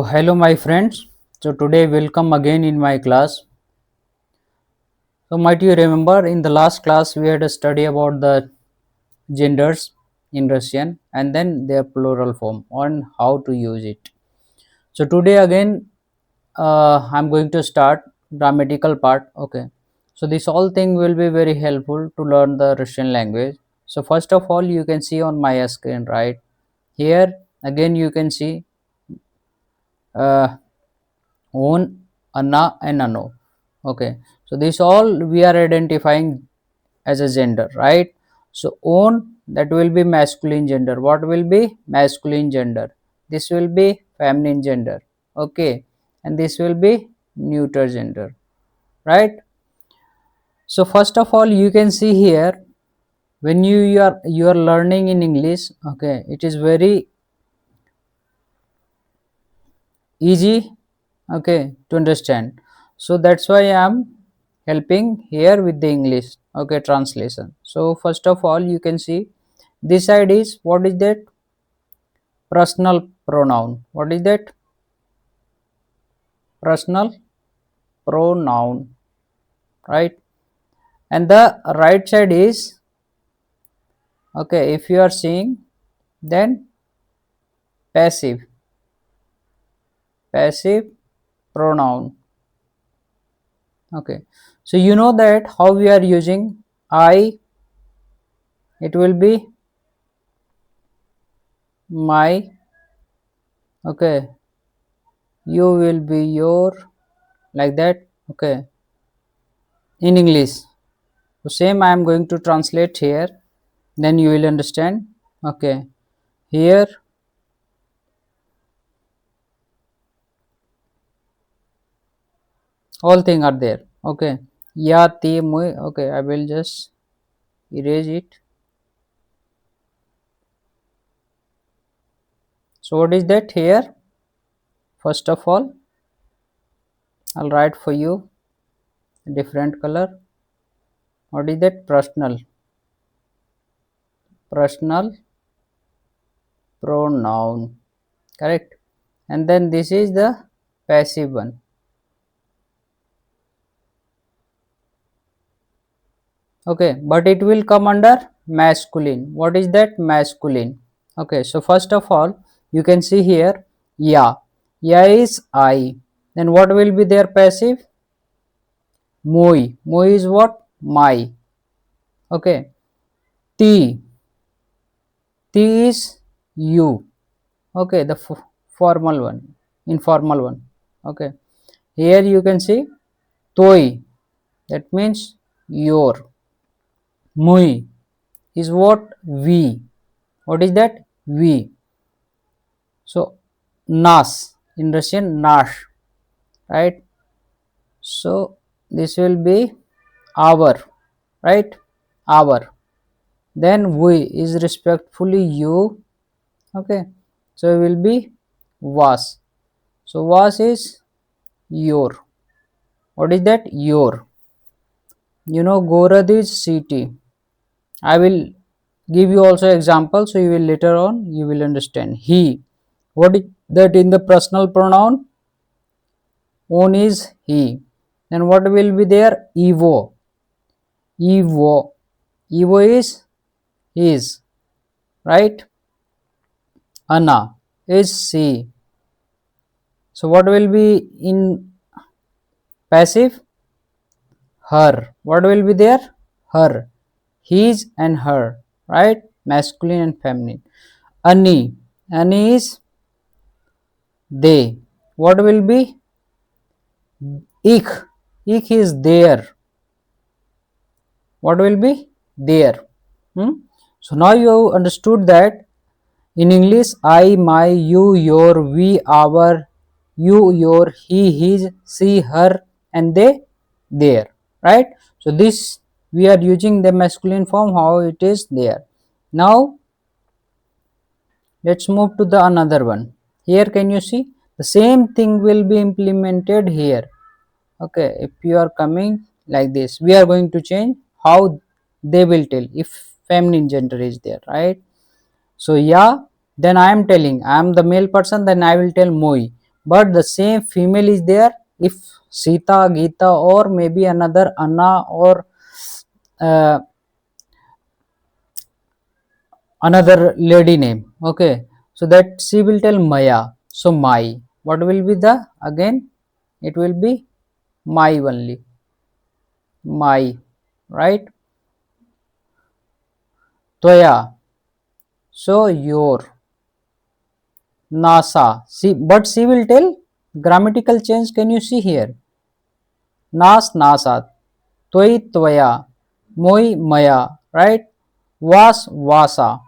Hello my friends. So today welcome again in my class. So might you remember in the last class we had a study about the genders in Russian and then their plural form on how to use it. So today again I'm going to start grammatical part. Okay. So this whole thing will be very helpful to learn the Russian language. So first of all you can see on my screen right here again you can see uh, on, Anna and Ano. Okay, so this all we are identifying as a gender, right? So on that will be masculine gender. What will be masculine gender? This will be feminine gender. Okay, and this will be neuter gender, right? So first of all, you can see here when you are learning in English. Okay, it is very easy, okay, to understand. So that's why I am helping here with the English, okay, translation. So first of all you can see this side is what is that personal pronoun. What is that personal pronoun, right? And the right side is, okay, if you are seeing, then passive pronoun. Okay, so you know that how we are using I, it will be my, okay, you will be your, like that. Okay, in English. So same I am going to translate here, then you will understand. Okay, here all thing are there. Okay, ya ti mui. Okay, I will just erase it. So what is that here? First of all I'll write for you a different color. What is that personal pronoun, correct? And then this is the passive one. Okay, but it will come under masculine. What is that masculine? Okay, so first of all you can see here ya is I, then what will be their passive? Moi is what? My. Okay, t is you. Okay, the formal one, informal one. Okay, here you can see toi, that means your. Mui is what? We. What is that? We. So nas in Russian nash, right? So this will be our, right? Our. Then we is respectfully you. Okay, so it will be was. So was is your. What is that? Your. You know Gorad is city. I will give you also example, so you will later on you will understand. He, what is that in the personal pronoun? On is he. Then what will be there? Evo. Evo is his, right? Anna is she. So what will be in passive? Her. What will be there? Her. His and her, right? Masculine and feminine. Ani. Ani is they. What will be? Ich. Ich is there. What will be? There. So now you understood that in English, I, my, you, your, we, our, you, your, he, his, she, her, and they, their, right? So this we are using the masculine form how it is there. Now let's move to the another one. Here can you see the same thing will be implemented here. Okay, if you are coming like this, we are going to change how they will tell if feminine gender is there, right? So yeah, then I am telling I am the male person, then I will tell moi. but the same female is there. If Sita, Gita, or maybe another Anna or uh, another lady name, okay, so that she will tell Maya. So my, what will be the again? It will be my only, my, right? Toya, so your, Nasa. See, but she will tell grammatical change. Can you see here? Nas, Nasa, Toi, Toya, Moi, Maya, right? Was, Vasa.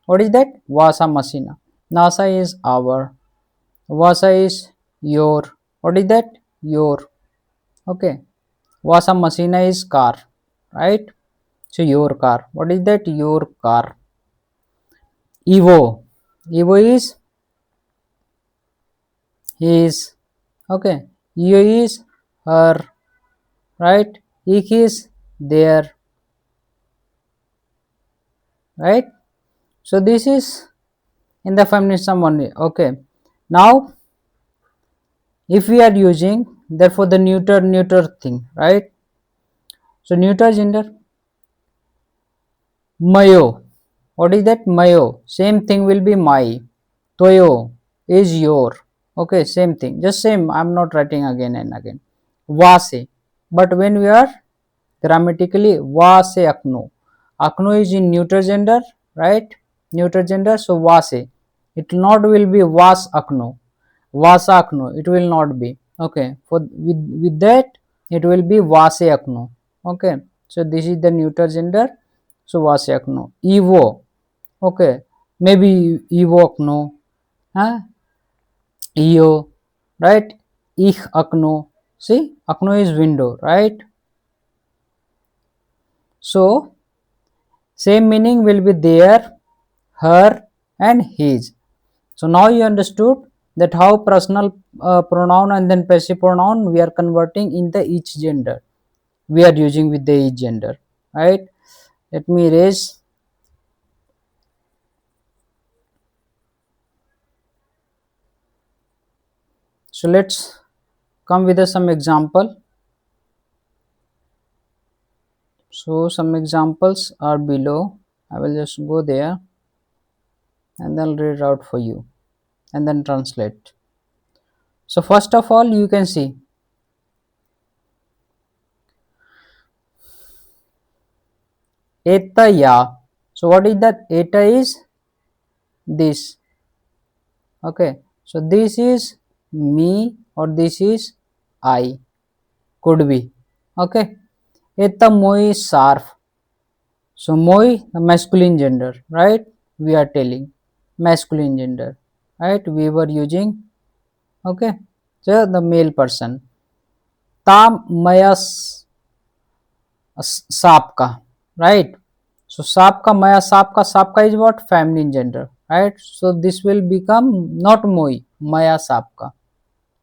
What is that? Vasa Masina. Nasa is our. Vasa is your. What is that? Your. Okay. Vasa Masina is car, right? So your car. What is that? Your car. Evo. Evo is his. Okay. You is her, right? Ik is there, right? So this is in the feminism only. Okay. Now if we are using therefore the neuter thing, right? So neuter gender, mayo. What is that? Mayo. Same thing will be my. Toyo is your. Okay, same thing. Just same. I'm not writing again and again. Vase. But when we are grammatically vase akno. Akno is in neuter gender, right? Neuter gender. So vase. It not will be vas akno. Vasa akno. It will not be. Okay. For with that it will be vase akno. Okay. So this is the neuter gender. So vase akno. Evo. Okay. Maybe evo akno. Huh? Io, right? Ich akno. See, akno is window, right? So same meaning will be there, her, and his. So now you understood that how personal pronoun and then passive pronoun we are converting in the each gender. We are using with the each gender, right? Let me erase. So let's come with some example. So some examples are below. I will just go there and then read out for you and then translate. So first of all you can see eta ya. So what is that? Eta is this. Okay, so this is me or this is I, could be. Okay, eta moi sarf. So moi the masculine gender, right? We are telling masculine gender, right? We were using, okay, so the male person. Tam maya साप का, right? So साप का maya साप का is what? Feminine gender, right? So this will become not moi, maya साप का,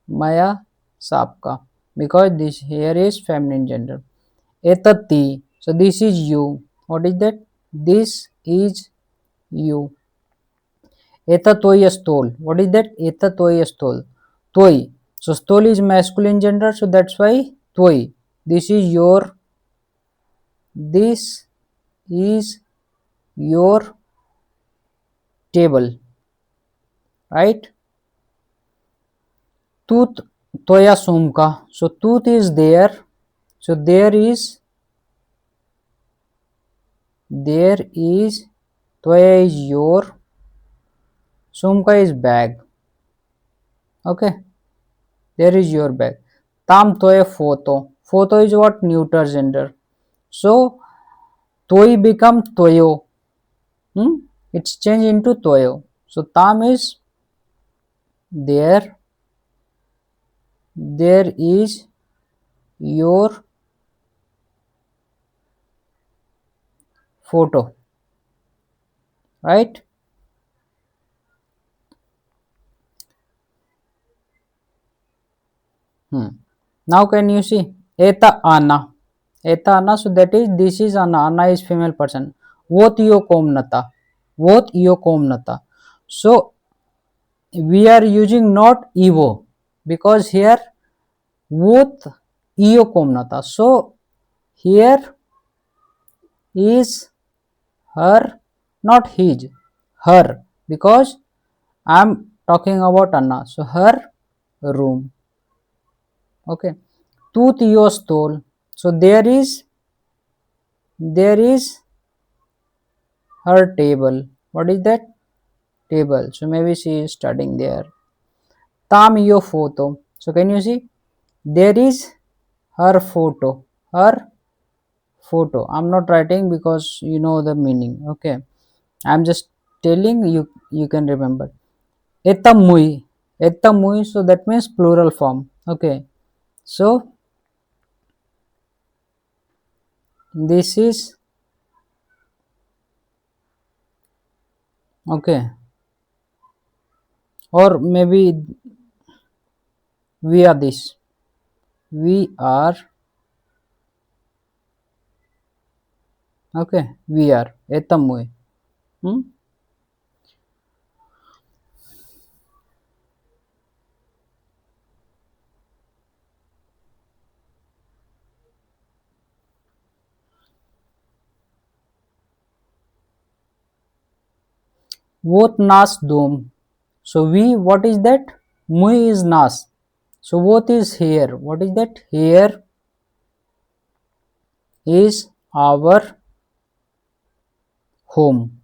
maya साप का, because this here is feminine gender. Etati, so this is you. What is that? This is you. Eta toy stole. What is that? Eta toy stole. Toy. So stole is masculine gender, so that's why toy. This is your. This is your table, right? Tooth toya sumka. So tooth is there. So there is toya is your. Sumka is bag. Okay, there is your bag. Tam toya photo. Photo is what? Neuter gender. So toy become toyo. It's changed into toyo. So tam is there. There is your photo, right? Now can you see? Eta Anna. Eta Anna, so that is, this is Anna. Anna is female person. Vot yo komnata. Vot yo komnata. So we are using not Evo. because here both io komnata. So here is her, not his, her, because I'm talking about Anna. So her room. Okay. Tooth io stole. So there is her table. What is that? Table. So maybe she is studying there. Tam io photo. So can you see? There is her photo. Her photo. I'm not writing because you know the meaning. Okay. I'm just telling you, you can remember. Etamui. Etamui. So that means plural form. Okay. So this is okay. Or maybe we are this. We are okay. We are etamui. Hmm? What nas dom. So we, what is that? Mui is nas. So what is here? What is that? Here is our home.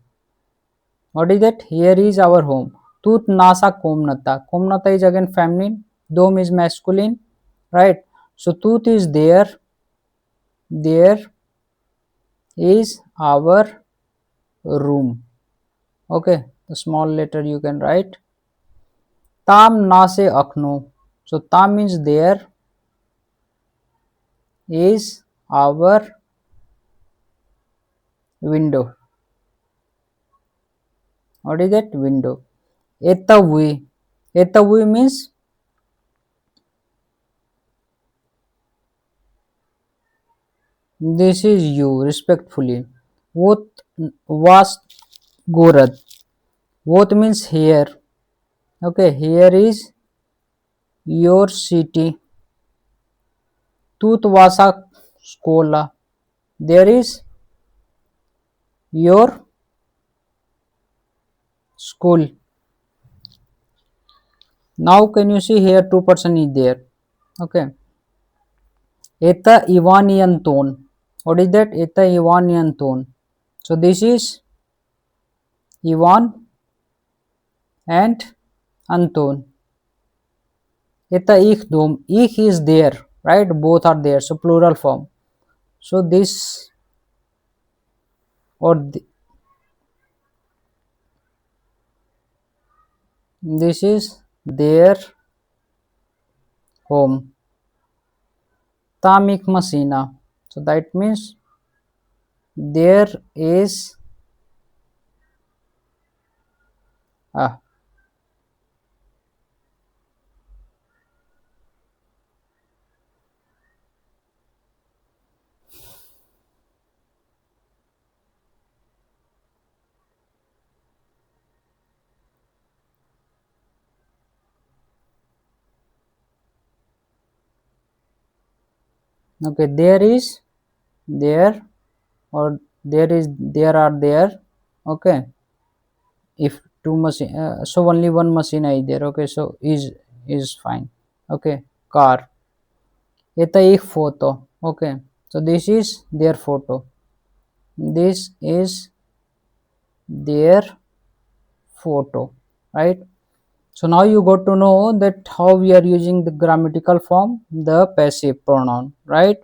What is that? Here is our home. Tut nasa komnata. Komnata is again feminine. Dom is masculine. Right? So tut is there. There is our room. Okay. The small letter you can write. Tam nase akhno. So tam means there is our window. What is that? Window. Etavui. Etavui means this is you, respectfully. What was Gorad? What means here. Okay, here is your city. Tutvasa Skola. There is your school. Now can you see here two person is there. Okay. Eta Ivanian tone. What is that? Eta Ivanian tone. So this is Ivan and Anton. Eta ich dom. Ich is there, right? Both are there. So plural form. So this or this is their home. Tamik Masina. So that means there is ah okay, there is there or there is there are there. Okay, if two machine so only one machine is there. Okay, so is fine. Okay, car. Eta एक photo. Okay, so this is their photo. This is their photo, right? So now you got to know that how we are using the grammatical form, the passive pronoun, right?